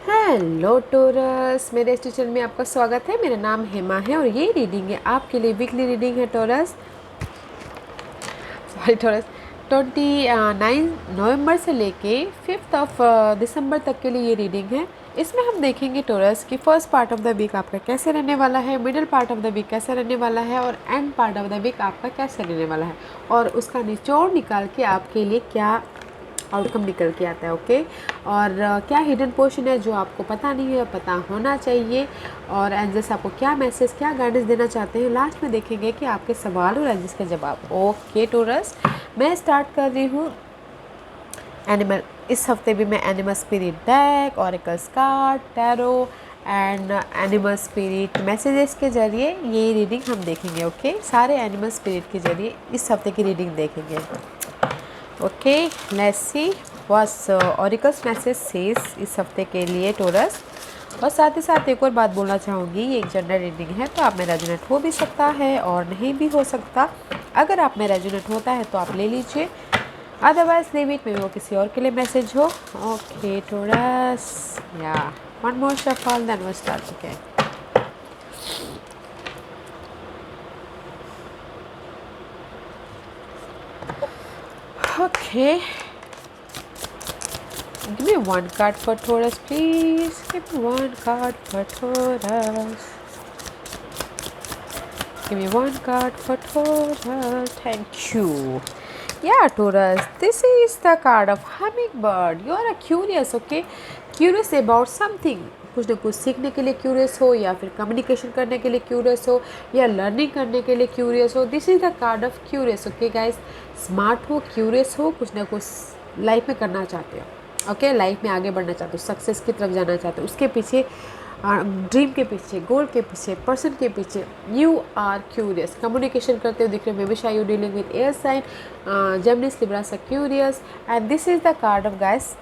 Hello torus, मेरे इस channel में आपका स्वागत है। मेरा नाम हेमा है और ये रीडिंग है आपके लिए, वीकली रीडिंग है टोरस। सॉरी टोरस, 29 नवंबर से लेके 5 दिसंबर तक के लिए ये रीडिंग है। इसमें हम देखेंगे टोरस कि first part of the week आपका कैसे रहने वाला है, middle part of the week कैसे रहने वाला है और end part of the week आपका कैसे रहने वाला है, और उसका निचोड़ निकाल के आपके लिए क्या आउटकम निकल के आता है। ओके, और क्या हिडन पोर्शन है जो आपको पता नहीं है, पता होना चाहिए, और एंजल्स आपको क्या मैसेज, क्या गाइडेंस देना चाहते हैं, लास्ट में देखेंगे कि आपके सवाल और एंजल्स के जवाब। ओके टोरस, मैं स्टार्ट कर रही हूँ एनिमल। इस हफ्ते भी मैं animal spirit deck, oracles card, tarot and animal spirit messages के जरिए ये रीडिंग हम देखेंगे। ओके, सारे एनिमल स्पिरिट के जरिए इस हफ्ते की रीडिंग देखेंगे। Okay, let's see what's auricles message says इस हफ्ते के लिए टोरस। और साथ ही साथ एक और बात बोलना चाहूँगी, ये एक जनरल रीडिंग है तो आप में रेजोनेट हो भी सकता है और नहीं भी हो सकता। अगर आप में रेजोनेट होता है तो आप ले लीजिए, अदरवाइज लीव इट, में वो किसी और के लिए मैसेज हो। ओके टोरस, या one more shuffle then we start. Okay, okay, give me one card for Taurus, please. Give me one card for Taurus. Give me one card for Taurus. Thank you. Yeah, Taurus, this is the card of hummingbird. You are curious, okay? Curious about something. कुछ ना कुछ सीखने के लिए curious हो, या फिर communication करने के लिए क्यूरियस हो, या लर्निंग करने के लिए क्यूरियस हो। This is the card of curious. Okay guys, smart हो, क्यूरियस हो, कुछ ना कुछ लाइफ में करना चाहते हो। ओके, लाइफ में आगे बढ़ना चाहते हो, सक्सेस की तरफ जाना चाहते हो, उसके पीछे, ड्रीम के पीछे, गोल के पीछे, पर्सन के पीछे यू आर क्यूरियस। कम्युनिकेशन करते हुए दिख रहे हो, मे बी शायद you dealing with air sign, Geminis, Libra, curious. And this is the card of guys,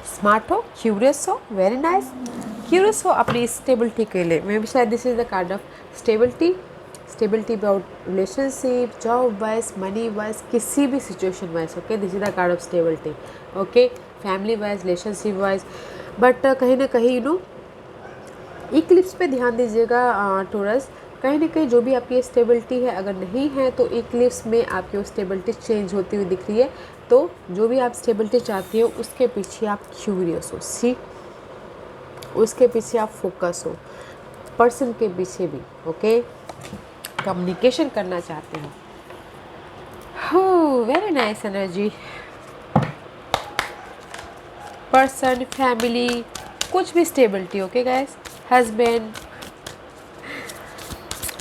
smart हो, क्यूरियस हो, वेरी नाइस, क्यूरियस हो अपनी स्टेबिलिटी के लिए। मे बी शायद this is the card of stability. Stability about relationship, job wise, money wise, किसी भी situation wise. Okay, this is the card of stability. Okay, family wise, relationship wise, but कहीं ना कहीं you know Eclipse पे ध्यान दीजिएगा torus. कहीं ना कहीं जो भी आपकी स्टेबिलिटी है, अगर नहीं है तो इक्लिप्स में आपकी वो स्टेबिलिटी चेंज होती हुई दिख रही है। तो जो भी आप स्टेबिलिटी चाहती हो उसके पीछे आप क्यूरियस हो, सी, उसके पीछे आप फोकस हो, पर्सन के पीछे भी। ओके, कम्युनिकेशन करना चाहते हो। हो, very nice energy. Person, family, कुछ भी stability. Okay guys, husband,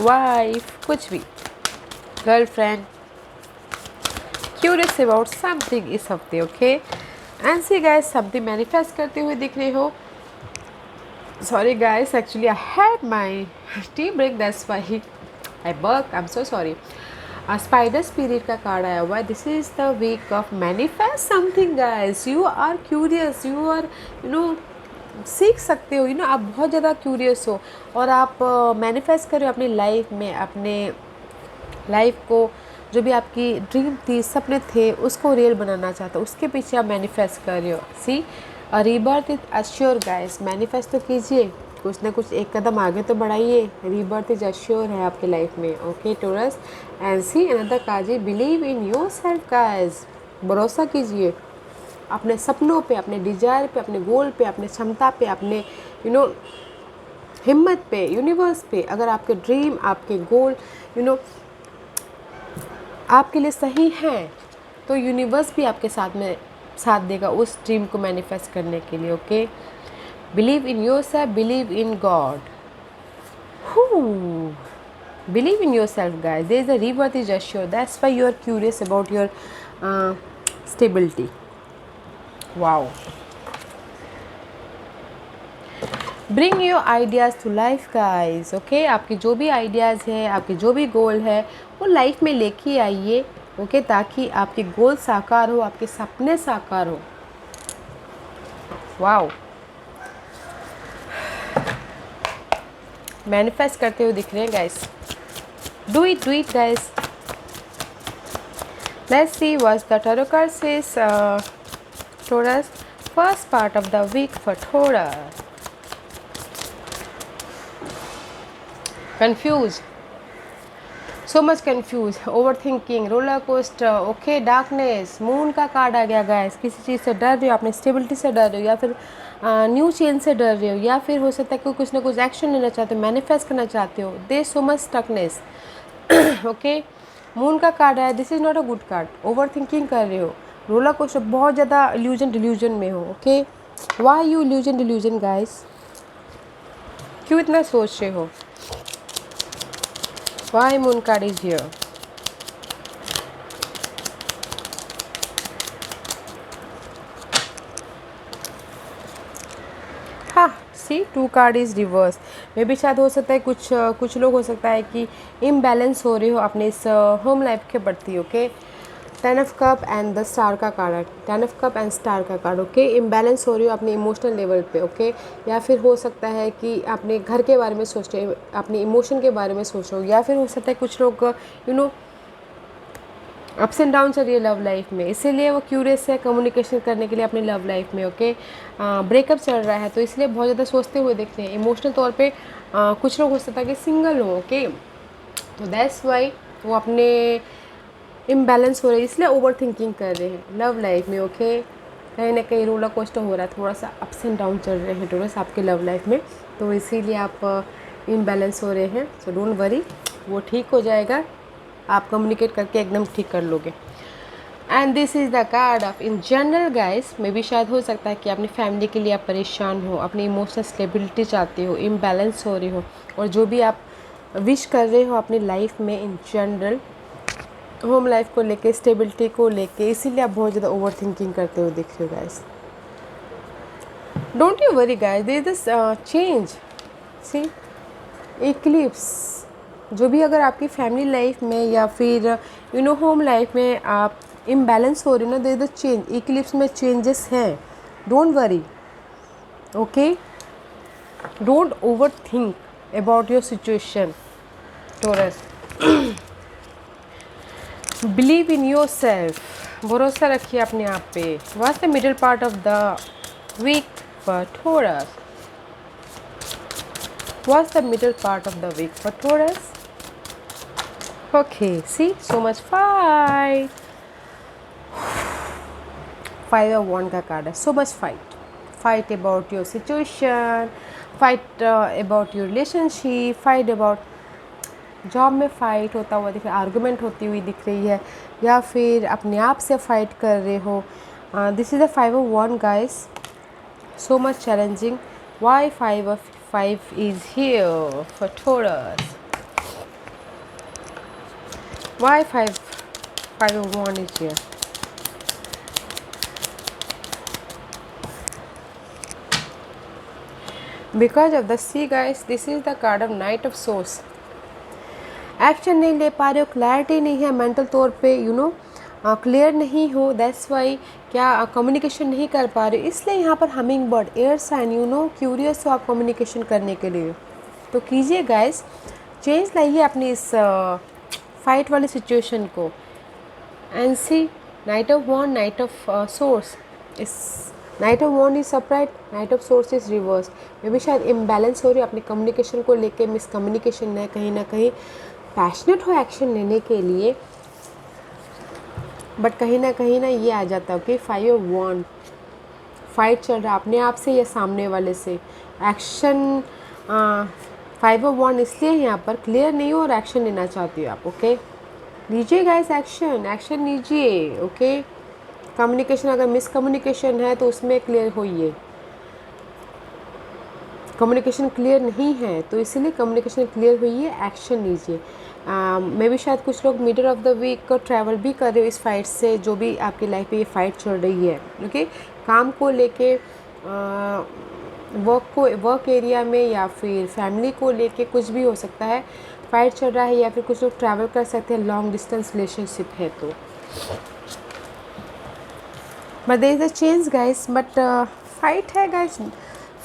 wife, कुछ भी, गर्लफ्रेंड, क्यूरियस अबाउट समथिंग इस हफ्ते। Okay, and see guys, something manifest करते हुए दिख रहे हो। Sorry guys, actually I had my tea break, that's why I work, I am so sorry. Spider spirit का कार्ड आया हुआ है। This is the week of manifest something guys. You are curious, you are you know सीख सकते हो, you know आप बहुत ज़्यादा क्यूरियस हो और आप मैनिफेस्ट कर रहे हो अपनी लाइफ में, अपने लाइफ को, जो भी आपकी ड्रीम थी, सपने थे, उसको रियल बनाना चाहते हो, उसके पीछे आप मैनिफेस्ट कर रहे हो। See, rebirth is assure guys. Manifest तो कीजिए, कुछ ना कुछ एक कदम आगे तो बढ़ाइए। रीबर्थ इज अश्योर है आपकी लाइफ में। Okay Taurus, and see another काजी, believe in your self guys. भरोसा कीजिए अपने सपनों पे, अपने डिजायर पे, अपने गोल पे, अपने क्षमता पे, अपने यू नो हिम्मत पे, यूनिवर्स पे। अगर आपके ड्रीम, आपके गोल यू नो आपके लिए सही हैं तो यूनिवर्स भी आपके साथ में साथ देगा उस ड्रीम को मैनिफेस्ट करने के लिए। Okay, believe in yourself, believe in God, believe in yourself guys. There is a rebirth is assure, that's why you are curious about your stability. Wow, bring your ideas to life guys. Okay, आपके जो भी ideas है, आपके जो भी गोल है, वो life में लेके आइए। ओके, ताकि आपके गोल साकार हो, आपके सपने साकार हो। वाओ, मैनिफेस्ट करते हुए दिख रहे हैं guys. Do it guys. Let's see what's the tarot card says Taurus first part of the week for Taurus. Confused. So much confused, overthinking, roller coaster, okay, darkness, moon का card आ गया guys. किसी चीज़ से डर रहे हो, अपने stability से डर रहे हो, या फिर न्यू चेंज से डर रहे हो, या फिर हो सकता है कि कुछ ना कुछ एक्शन लेना चाहते हो, मैनिफेस्ट करना चाहते हो. They so much stuckness. Okay, moon का कार्ड है. This is not a good card. Over thinking कर रहे हो, रोलर कोस्टर, बहुत ज़्यादा डिल्यूजन में हो. Okay, why you delusion guys? क्यों इतना सोच रहे हो? Why moon card is here? हाँ, सी 2 कार्ड इज़ रिवर्स. मे भी शायद हो सकता है कुछ लोग हो सकता है कि इम्बैलेंस हो रहे हो अपने इस होम लाइफ के प्रति. Okay, 10 of cup and the star का कार्ड है. 10 ऑफ कप एंड स्टार का कार्ड. ओके, इम्बैलेंस हो रही हो अपने इमोशनल लेवल पे. ओके, या फिर हो सकता है कि अपने घर के बारे में सोच रहे हो, अपने इमोशन के बारे में सोच रहे हो, या फिर हो सकता है कुछ लोग अप्स एंड डाउन चल रही है लव लाइफ में, इसीलिए वो क्यूरियस है कम्युनिकेशन करने के लिए अपनी लव लाइफ में. ओके, ब्रेकअप चल रहा है तो इसलिए बहुत ज़्यादा सोचते हुए दिखते हैं. इमोशनल तौर पे कुछ लोग हो सकता है कि सिंगल हो. ओके, तो दैट्स वाई वो अपने इम्बैलेंस हो रहे हैं, इसलिए ओवर थिंकिंग कर रहे हैं लव लाइफ में. ओके, कहीं ना कहीं रोलर कोस्टर हो रहा है, थोड़ा सा अप्स एंड डाउन चल रहे हैं टोरस आपके लव लाइफ में, तो इसीलिए आप इम्बैलेंस हो रहे हैं. सो डोंट वरी, वो ठीक हो जाएगा. आप कम्युनिकेट करके एकदम ठीक कर लोगे. And this is the card of in general guys. May भी शायद हो सकता है कि अपनी फैमिली के लिए आप परेशान हो, अपनी इमोशनल स्टेबिलिटी चाहते हो, इम्बैलेंस हो रही हो, और जो भी आप विश कर रहे हो अपनी लाइफ में इन जनरल, होम लाइफ को लेके, स्टेबिलिटी को लेके, इसीलिए आप बहुत ज़्यादा ओवर थिंकिंग करते हुए दिख रहे हो guys. Don't you worry guys, there is this change. See eclipse, जो भी अगर आपकी फैमिली लाइफ में या फिर होम लाइफ में आप इम्बैलेंस हो रहे हो ना, there is the change. Eclipse में चेंजेस हैं. Don't worry. Okay, don't overthink about your situation Taurus. Believe in your self. भरोसा रखिए अपने आप पे. What's the middle part of the week for Taurus? What's the middle part of the week for Taurus? Okay, see, so much fight. 5 of Wands का card है. So much fight. Fight about your situation, fight about your relationship, fight about job में fight होता हुआ दिख रहा है, argument होती हुई दिख रही है, या फिर अपने आप से फाइट कर रहे हो. This is the 5 of Wands guys. So much challenging. Why 5 is here for Taurus? Why 5 of Wands is here? Because of the sea guys, this is the card of Knight of Swords. Action नहीं ले पा रहे हो, clarity नहीं है mental तौर पे, clear नहीं हो. दैट्स वाई क्या कम्युनिकेशन नहीं कर पा रहे हो, इसलिए यहाँ पर hummingbird, air sign, curious हो आप कम्युनिकेशन करने के लिए. तो कीजिए गाइस, चेंज लाइए अपनी इस फाइट वाली सिचुएशन को. And see knight of wand, knight of swords. इस knight of wand is upright, knight of swords is reverse. May भी शायद इम्बैलेंस हो रही है अपनी कम्युनिकेशन को लेके, मिसकम्युनिकेशन है, कहीं ना कहीं पैशनेट हो एक्शन लेने के लिए, बट कहीं ना ये आ जाता है. ओके, 5 of Wands, फाइट चल रहा है अपने आप से या सामने वाले से. एक्शन 5 of Wands इसलिए यहाँ पर क्लियर नहीं हो और एक्शन लेना चाहती हो आप. ओके, लीजिए गाइस एक्शन लीजिए. ओके, कम्युनिकेशन अगर मिसकम्युनिकेशन है तो उसमें क्लियर होइए. कम्युनिकेशन क्लियर नहीं है तो इसीलिए कम्युनिकेशन क्लियर हुई है, एक्शन लीजिए. मे भी शायद कुछ लोग middle of the week travel भी कर रहे हो इस फाइट से, जो भी आपकी लाइफ में ये फाइट चल रही है. ओके, काम को लेके, वर्क एरिया में, या फिर फैमिली को लेके, कुछ भी हो सकता है, फाइट चल रहा है. या फिर कुछ लोग ट्रैवल कर सकते हैं, लॉन्ग डिस्टेंस रिलेशनशिप है तो. But there is a change guys, but fight है guys.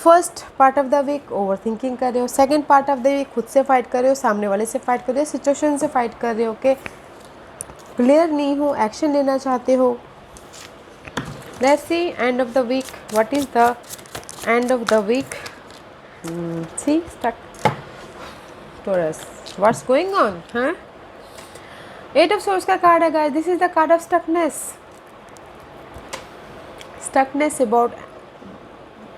First part of the week over thinking कर रहे हो, second part of the week खुद से फाइट कर रहे हो, सामने वाले से फाइट कर रहे हो, सिचुएशन से फाइट कर रहे हो. ओके, क्लियर नहीं हो, एक्शन लेना चाहते हो. Let's see end of the week. What is the end of the week? See, stuck. Taurus. What's going on? Huh? Eight of Swords का कार्ड है guys. This is the card of stuckness. Stuckness about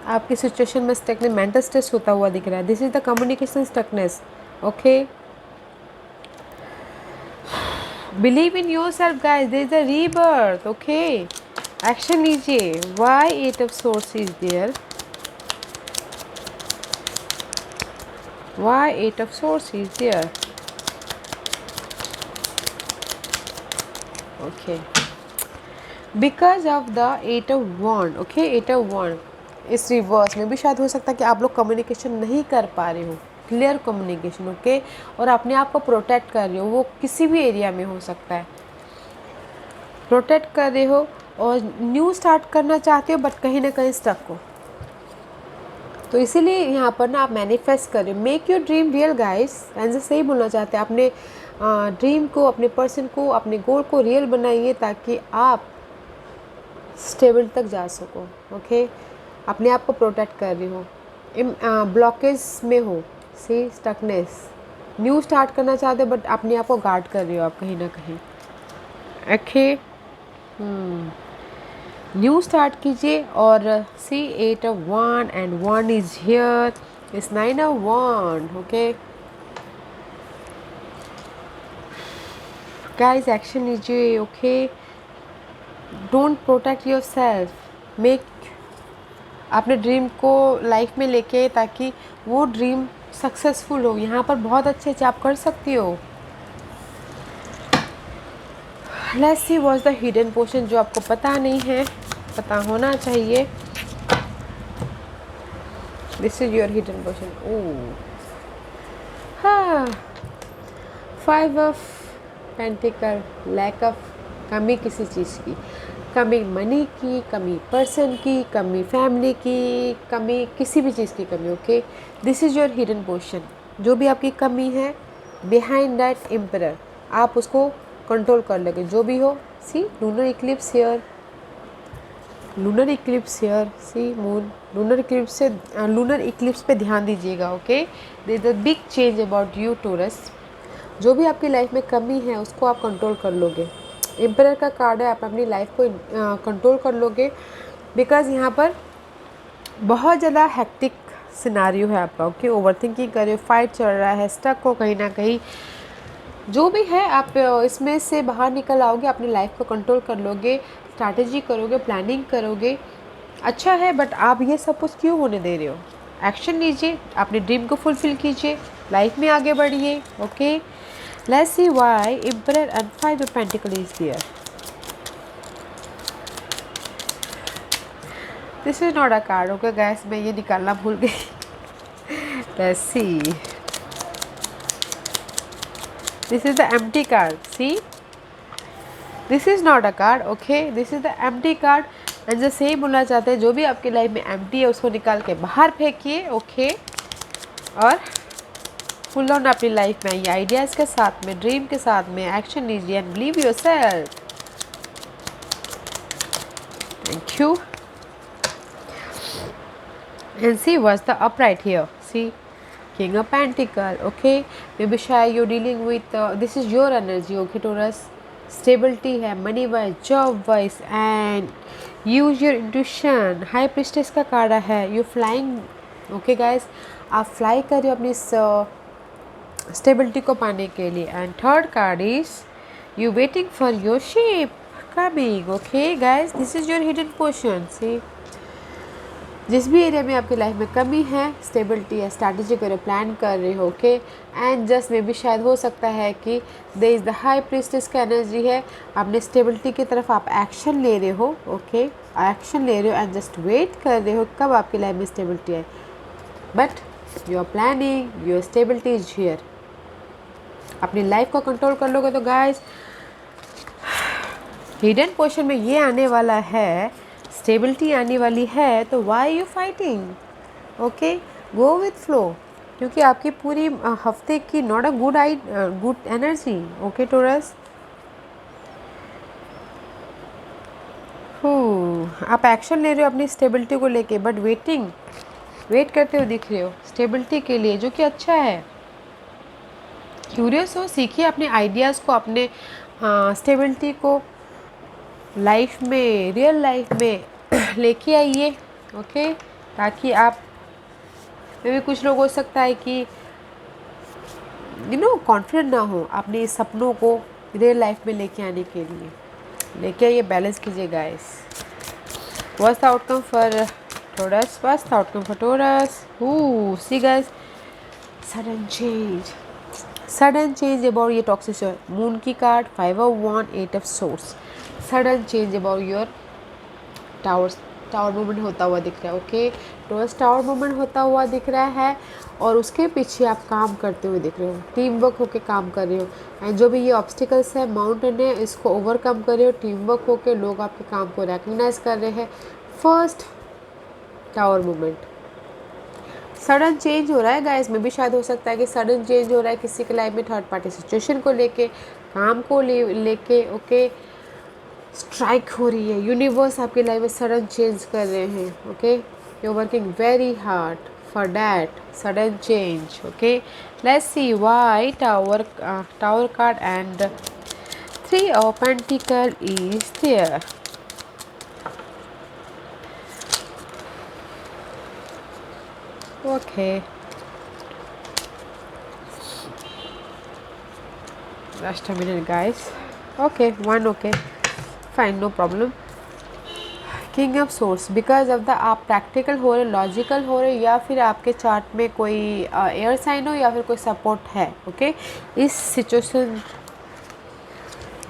आपकी situation में stuckness, mental stress होता हुआ दिख रहा है. This is the communication stuckness. Okay, believe in your self guys. There is a rebirth. Okay, action लीजिए. Why eight of swords is there? Why eight of swords is there? Okay, because of the eight of wand. Okay, eight of wand is reverse में भी शायद हो सकता है कि आप लोग कम्युनिकेशन नहीं कर पा रहे हो, क्लियर कम्युनिकेशन. ओके, और अपने आप को प्रोटेक्ट कर रहे हो. वो किसी भी एरिया में हो सकता है. प्रोटेक्ट कर रहे हो और न्यू स्टार्ट करना चाहते हो बट कहीं ना कहीं स्टक हो. तो इसीलिए यहाँ पर ना आप मैनिफेस्ट कर रहे हो. Make your dream real guys. And सही बोलना चाहते हैं. अपने ड्रीम को, अपने पर्सन को, अपने गोल को रियल बनाइए ताकि आप स्टेबल तक जा सको. ओके, अपने आप को प्रोटेक्ट कर रही हो. ब्लॉकेज में हो. सी, स्टकनेस. न्यू स्टार्ट करना चाहते हो बट अपने आप को गार्ड कर रही हो आप कहीं ना कहीं. ओके, न्यू स्टार्ट कीजिए. और see, eight of wand and one is here. It's nine of wand. Okay guys, action लीजिए. Okay, don't protect your self. Make अपने ड्रीम को लाइफ में लेके ताकि वो ड्रीम सक्सेसफुल हो. यहाँ पर बहुत अच्छे से आप कर सकती हो. Let's see what's the hidden portion जो आपको पता नहीं है, पता होना चाहिए. This is your hidden portion. Oh, हाँ, five of pentacle. Lack of, कमी किसी चीज़ की, कमी मनी की, कमी पर्सन की, कमी फैमिली की, कमी किसी भी चीज़ की कमी. Okay, this is your hidden portion. जो भी आपकी कमी है, बिहाइंड दैट एम्परर, आप उसको कंट्रोल कर लोगे जो भी हो. See, lunar eclipse here. Lunar eclipse here. See, moon. Lunar eclipse से, लूनर इक्लिप्स पे ध्यान दीजिएगा. Okay, there is a big change about you Taurus. जो भी आपकी लाइफ में कमी है उसको आप कंट्रोल कर लोगे. एम्परर का कार्ड है. आप अपनी लाइफ को कंट्रोल कर लोगे बिकॉज यहाँ पर बहुत ज़्यादा हेक्टिक सिनारियो है आपका. ओके, ओवर थिंकिंग कर रहे हो, फाइट चल रहा है, स्टक हो कहीं ना कहीं. जो भी है आप इसमें से बाहर निकल आओगे, अपनी लाइफ को कंट्रोल कर लोगे, स्ट्रैटेजी करोगे, प्लानिंग करोगे. अच्छा है, बट आप ये सब कुछ क्यों होने दे रहे हो? एक्शन लीजिए, अपने ड्रीम को फुलफिल कीजिए, लाइफ में आगे बढ़िए. Okay, let's see why Emperor and Five of Pentacles is there. This is not a card. Okay guys, मैं ये निकालना भूल गई. Let's see. This is the empty card. See, this is not a card. Okay, this is the empty card. And जो सही बोलना चाहते हैं, जो भी आपकी लाइफ में empty है उसको निकाल के बाहर फेंकिए. ओके, और फुल ऑन अपनी लाइफ में ये आइडियाज़ के साथ में, ड्रीम के साथ में एक्शन लीजिए and believe yourself. Thank you. And see what's the upright here. See, king of pentacle. Okay, may be शायद you dealing with, this is your energy. Okay Taurus, stability है money wise, job wise, and use your intuition. High priestess का card है. You flying. Okay guys, आप fly कर रहे हो अपनी stability को पाने के लिए. And third card is you waiting for your ship coming. Okay guys, this is your hidden portion. See, जिस भी एरिया में आपकी लाइफ में कमी है, स्टेबिलिटी है, स्ट्रैटेजी कर रहे हो, प्लान कर रहे हो. ओके, एंड जस्ट में भी शायद हो सकता है कि there is the high priestess का एनर्जी है. अपने स्टेबिलिटी की तरफ आप एक्शन ले रहे हो. ओके, एक्शन ले रहे हो एंड जस्ट वेट कर रहे हो कब आपकी लाइफ में स्टेबिलिटी है. But you are planning, your stability is here. अपनी लाइफ को कंट्रोल कर लोगे तो गाइस, हिडन पोर्शन में ये आने वाला है, स्टेबिलिटी आने वाली है. तो why you fighting? Okay, go with flow. क्योंकि आपकी पूरी हफ्ते की not a good energy. Okay Taurus, आप एक्शन ले रहे हो अपनी स्टेबिलिटी को लेके, बट वेट करते हो दिख रहे हो स्टेबिलिटी के लिए, जो कि अच्छा है। क्यूरियस हो, सीखिए अपने आइडियाज़ को, अपने स्टेबिलिटी को लाइफ में, रियल लाइफ में लेके आइए। ओके, ताकि आप में भी कुछ लोग हो सकता है कि कॉन्फिडेंट ना हो अपने सपनों को रियल लाइफ में लेके आने के लिए। लेके आइए, बैलेंस कीजिए guys. What's the outcome for Taurus? What's the outcome for Taurus? Ooh, see guys, sudden change. Sudden change about your toxic moon की card, 5 of Wands, 8 of Swords. Sudden change about your tower movement होता हुआ दिख रहा है। Okay, taurus tower movement होता हुआ दिख रहा है, और उसके पीछे आप काम करते हुए दिख रहे हो, टीम वर्क होके काम कर रहे हो। एंड जो भी ये ऑब्स्टिकल्स है, माउंटेन है, इसको ओवरकम कर रहे हो टीम वर्क होके। लोग आपके काम को रिकग्नाइज कर रहे हैं। First tower movement, sudden change हो रहा है गाइस। में भी शायद हो सकता है कि सडन चेंज हो रहा है किसी के लाइफ में, थर्ड पार्टी सिचुएशन को लेके, काम को लेके। ओके, स्ट्राइक हो रही है, यूनिवर्स आपकी लाइफ में सडन चेंज कर रहे हैं। Okay, you are working very hard for that sudden change. Okay, let's see why tower card and 3 of Pentacles is there. Okay, just a minute guys. Okay, one, okay, fine, no problem. King of source, because of the आप practical हो रहे, logical हो रहे, या फिर आपके chart में कोई एयर साइन हो या फिर कोई सपोर्ट है। ओके, इस सिचुएशन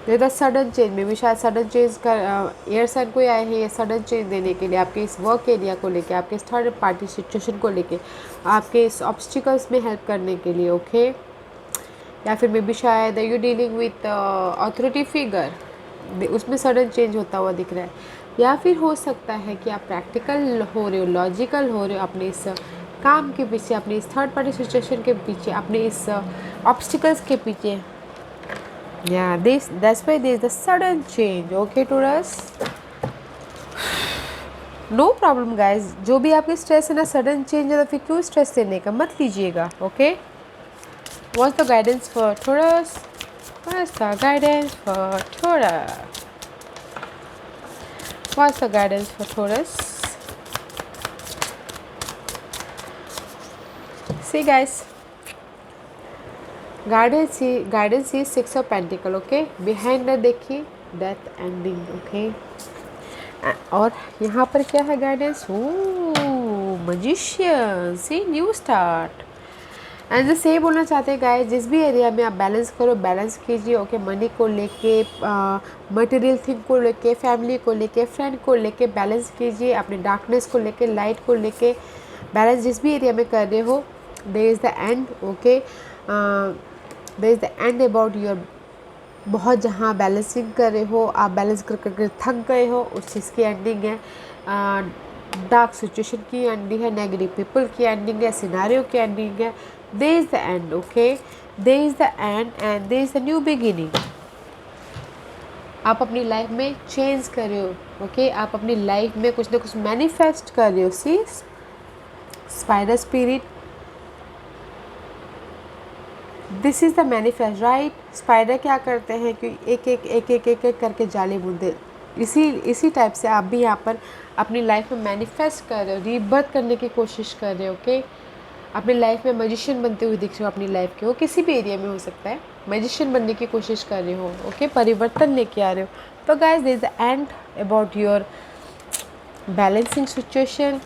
सडन चेंज में भी शायद सडन चेंज कर एयर साइन कोई आए हैं, ये सडन चेंज देने के लिए, आपके इस वर्क एरिया को लेके, आपके इस थर्ड पार्टी सिचुएशन को लेके, आपके इस ऑब्स्टिकल्स में हेल्प करने के लिए। ओके, या फिर मे बी शायद you dealing with authority figure, उसमें सडन चेंज होता हुआ दिख रहा है। या फिर हो सकता है कि आप प्रैक्टिकल हो रहे हो, लॉजिकल हो रहे हो अपने इस काम के पीछे, अपने इस थर्ड पार्टी सिचुएशन के पीछे, अपने इस ऑब्स्टिकल्स के पीछे। या that's why there is the sudden change. Okay Taurus, no problem guys. जो भी आपकी स्ट्रेस है ना, सडन चेंज है तो फिर क्यों स्ट्रेस लेने का, मत लीजिएगा। Okay, what's the guidance for taurus? What's the guidance for taurus? What's the guidance for Taurus? See guys, guidance is 6 of Pentacles. Okay, behind that देखिए death ending. Okay, और यहाँ पर क्या है guidance? Magician, see new start. And जैसे ये बोलना चाहते हैं गाइस, जिस भी एरिया में आप बैलेंस करो, बैलेंस कीजिए। ओके, मनी को लेके, मटेरियल थिंग को लेके, फैमिली को लेके, फ्रेंड को लेके बैलेंस कीजिए। अपने डार्कनेस को लेके, लाइट को लेके बैलेंस जिस भी एरिया में कर रहे हो, there is the end. Okay, there is the end about your, बहुत जहाँ बैलेंसिंग कर रहे हो, आप बैलेंस कर करके थक गए हो, उस चीज़ की एंडिंग है। डार्क सिचुएशन की एंडिंग है, नेगेटिव पीपल की एंडिंग है, सिनारियो की एंडिंग है। There is the end. Okay, there is the end and there is a new beginning. आप अपनी लाइफ में चेंज कर रहे हो। ओके, आप अपनी लाइफ में कुछ ना कुछ मैनिफेस्ट कर रहे हो। See spider spirit, this is the manifest, right? Spider क्या करते हैं कि एक एक एक एक एक एक करके जाले बुनते, इसी टाइप से आप भी यहाँ पर अपनी लाइफ में मैनिफेस्ट कर रहे हो, रीबर्थ करने की कोशिश कर रहे हो। ओके, अपनी लाइफ में मैजिशियन बनते हुए दिख रहे हो अपनी लाइफ के, वो किसी भी एरिया में हो सकता है, मैजिशियन बनने की कोशिश कर रहे हो। ओके, परिवर्तन लेके आ रहे हो। तो guys, there is the end about your balancing situation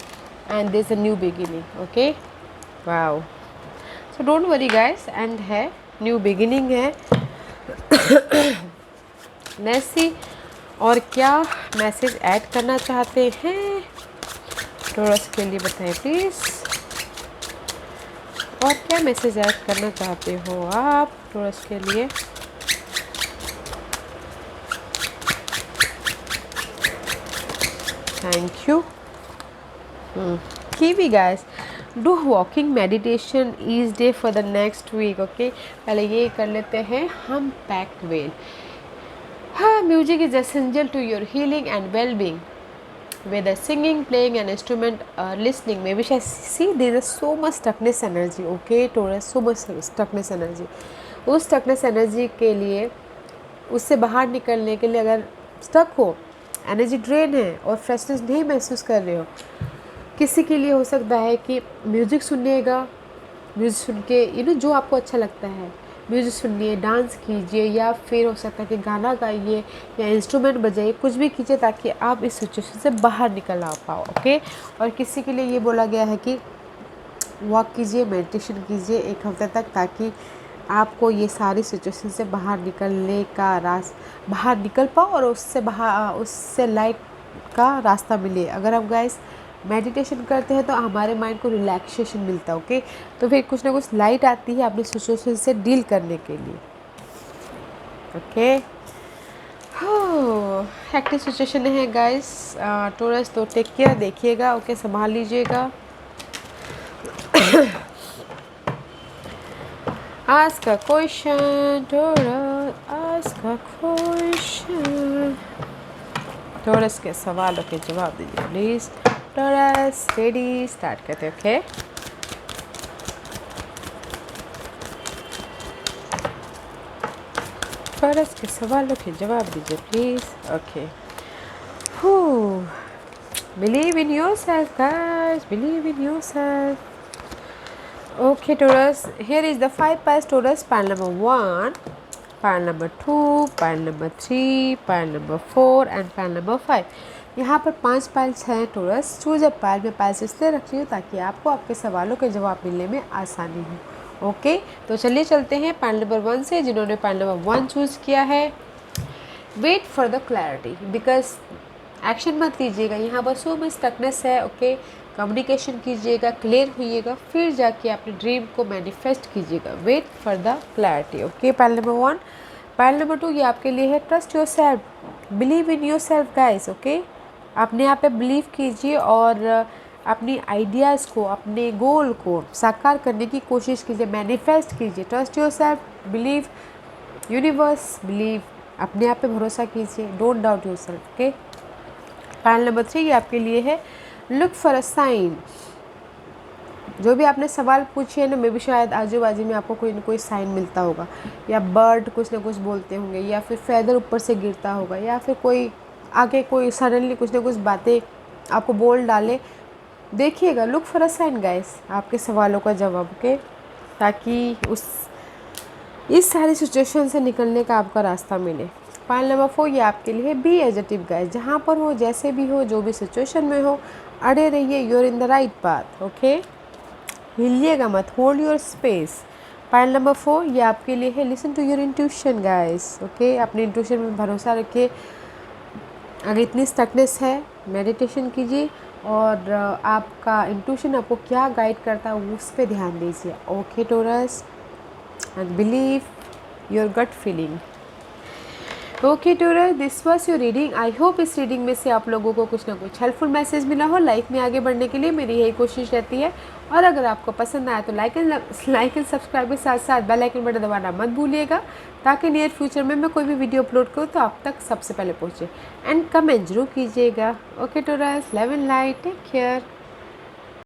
and there is a new beginning. Okay, wow, so don't worry guys, and है, न्यू बिगिनिंग है। लेट्स सी और क्या मैसेज ऐड करना चाहते हैं टॉरस के लिए, बताएं प्लीज़। और क्या मैसेज ऐड करना चाहते हो आप टॉरस के लिए? Thank you. Kiwi guys, do walking meditation each day for the next week. Okay, पहले ये कर लेते हैं हम पैक्ड वेल। हाँ, music is essential to your healing and well being. whether singing, playing an instrument, listening, maybe see there is so much stuckness energy. Okay, Taurus, so much stuckness energy. उस stuckness energy के लिए, उससे बाहर निकलने के लिए, अगर stuck हो, एनर्जी ड्रेन है और फ्रेशनेस नहीं महसूस कर रहे हो, किसी के लिए हो सकता है कि म्यूज़िक सुनिएगा, म्यूज़िक सुन के जो आपको अच्छा लगता है म्यूज़िक सुनिए, डांस कीजिए, या फिर हो सकता है कि गाना गाइए या इंस्ट्रूमेंट बजाइए, कुछ भी कीजिए ताकि आप इस सिचुएशन से बाहर निकल आ पाओ। ओके, और किसी के लिए ये बोला गया है कि वॉक कीजिए, मेडिटेशन कीजिए 1 हफ्ते तक, ताकि आपको ये सारी सिचुएशन से बाहर निकलने का बाहर निकल पाओ और उससे लाइट का रास्ता मिले। अगर हम गाइस मेडिटेशन करते हैं तो हमारे माइंड को रिलैक्सेशन मिलता है। ओके, तो फिर कुछ ना कुछ लाइट आती है अपनी सिचुएशन से डील करने के लिए। ओके, हेक्टिक सिचुएशन है गाइस टोरस, तो टेक केयर, देखिएगा। ओके, संभाल लीजिएगा। Ask a question, Taurus. Ask a question. Taurus के सवालों के जवाब दीजिए प्लीज। Taurus, रेडी, स्टार्ट करते हैं। ओके, Taurus के सवालों के जवाब दीजिए please. Okay, believe in yourself guys, believe in yourself. Okay, Taurus, here is the 5 piles. Taurus, pile number 1, pile number 2, pile number 3, pile number 4 and pile number 5. यहाँ पर 5 piles हैं टोरस। चूज अ पाइल में piles इसलिए रख रही हूँ ताकि आपको आपके सवालों के जवाब मिलने में आसानी हो। ओके, तो चलिए चलते हैं पाइल नंबर 1 से। जिन्होंने पाइल नंबर 1 चूज़ किया है, wait for the clarity, because action मत लीजिएगा, यहाँ पर सो मच स्टकनेस है। ओके, कम्युनिकेशन कीजिएगा, क्लियर होइएगा, फिर जाके अपने ड्रीम को मैनिफेस्ट कीजिएगा। Wait for the clarity. Okay, pile number 1। Pile number 2 ये आपके लिए है, trust yourself, believe in your self guys. Okay, अपने आप पे बिलीव कीजिए और अपनी आइडियाज़ को, अपने गोल को साकार करने की कोशिश कीजिए, मैनिफेस्ट कीजिए। Trust yourself, believe universe, believe, अपने आप पे भरोसा कीजिए, don't doubt your self. Okay, pile number 3 ये आपके लिए है, लुक फॉर अ साइन। जो भी आपने सवाल पूछे ना, मे भी शायद आजू बाजू में आपको कोई ना कोई साइन मिलता होगा, या बर्ड कुछ ना कुछ बोलते होंगे, या फिर फेदर ऊपर से गिरता होगा, या फिर कोई आगे कोई सडनली कुछ ना कुछ बातें आपको बोल डाले। देखिएगा, look for a sign guys, आपके सवालों का जवाब के, ताकि इस सारी सिचुएशन से निकलने का आपका रास्ता मिले। पाइल नंबर 4 ये आपके लिए बी एजटिव गाइस, जहाँ पर हो, जैसे भी हो, जो भी सिचुएशन में हो, अड़े रहिए, you're in the right path. Okay, हिलिएगा मत, hold your space. Pile number 4 ये आपके लिए है, listen to your intuition guys. Okay, अपने इंट्यूशन में भरोसा रखिए। अगर इतनी स्टकनेस है, मेडिटेशन कीजिए और आपका इंट्यूशन आपको क्या गाइड करता है उस पर ध्यान दीजिए। Okay Taurus, and believe your gut feeling. Okay Taurus, this was your reading. I hope इस रीडिंग में से आप लोगों को कुछ ना कुछ हेल्पफुल मैसेज मिला हो। लाइफ में आगे बढ़ने के लिए मेरी यही कोशिश रहती है, और अगर आपको पसंद आया तो लाइक एंड सब्सक्राइब के साथ साथ बेल आइकन बटन दबाना मत भूलिएगा, ताकि नियर फ्यूचर में मैं कोई भी वीडियो अपलोड करूँ तो आप तक सबसे पहले पहुँचे। एंड कमेंट जरूर कीजिएगा। Okay Taurus, love and light, take care.